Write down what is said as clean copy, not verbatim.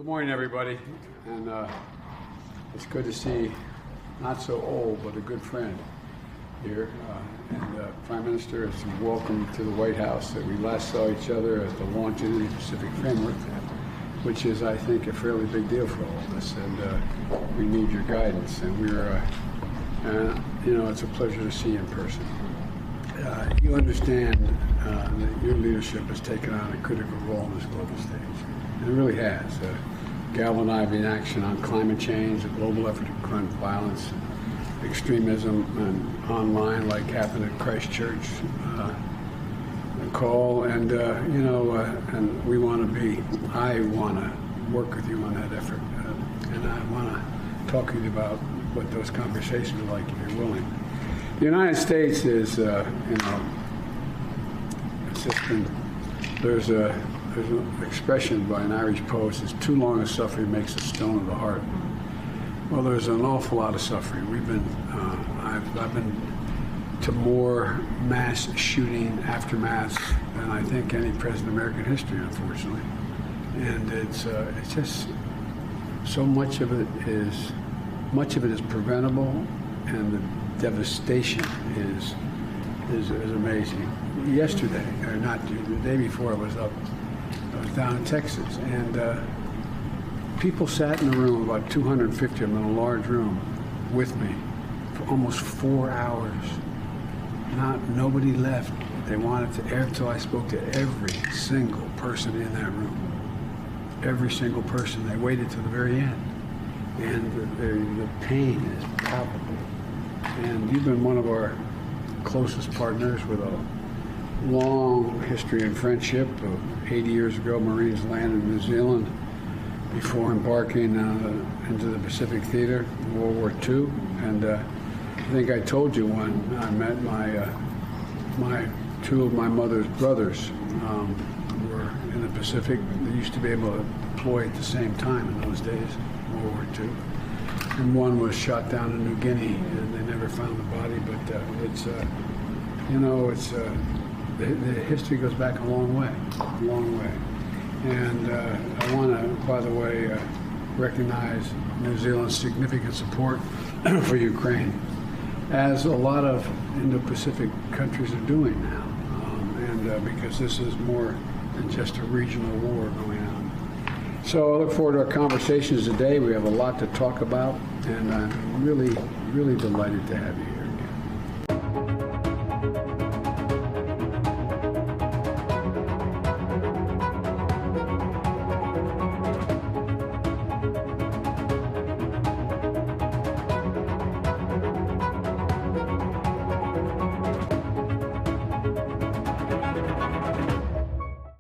Good morning, everybody, and it's good to see not so old, but a good friend here. Prime Minister, it's welcome to the White House. We last saw each other at the launch of the Pacific Framework, which is, I think, a fairly big deal for all of us, and we need your guidance. And it's a pleasure to see you in person. You understand that your leadership has taken on a critical role in this global stage. And it really has. Galvanizing action on climate change, a global effort to confront violence, extremism, and online, like happened at Christchurch, Nicole, and we want to be. I want to work with you on that effort, and I want to talk to you about what those conversations are like, if you're willing. The United States is, it's just been, there's an expression by an Irish poet that says, "Too long a suffering makes a stone of the heart." Well, there's an awful lot of suffering. I've been to more mass shooting aftermaths than I think any president in American history, unfortunately. And it's just so much of it is preventable, and the devastation is amazing. Yesterday, or not the day before, I was down in Texas, and people sat in a room, about 250 of them, in a large room with me for almost 4 hours. Nobody left. They wanted to air until I spoke to every single person in that room. Every single person. They waited till the very end. And the pain is palpable. And you've been one of our closest partners with a long history and friendship. 80 years ago, Marines landed in New Zealand before embarking into the Pacific Theater in World War II. And I think I told you when I met two of my mother's brothers were in the Pacific. They used to be able to deploy at the same time in those days, World War II. And one was shot down in New Guinea, and they never found the body. But the history goes back a long way. And I want to, by the way, recognize New Zealand's significant support for Ukraine, as a lot of Indo-Pacific countries are doing now, because this is more than just a regional war going on. So I look forward to our conversations today. We have a lot to talk about, and I'm really, really delighted to have you here.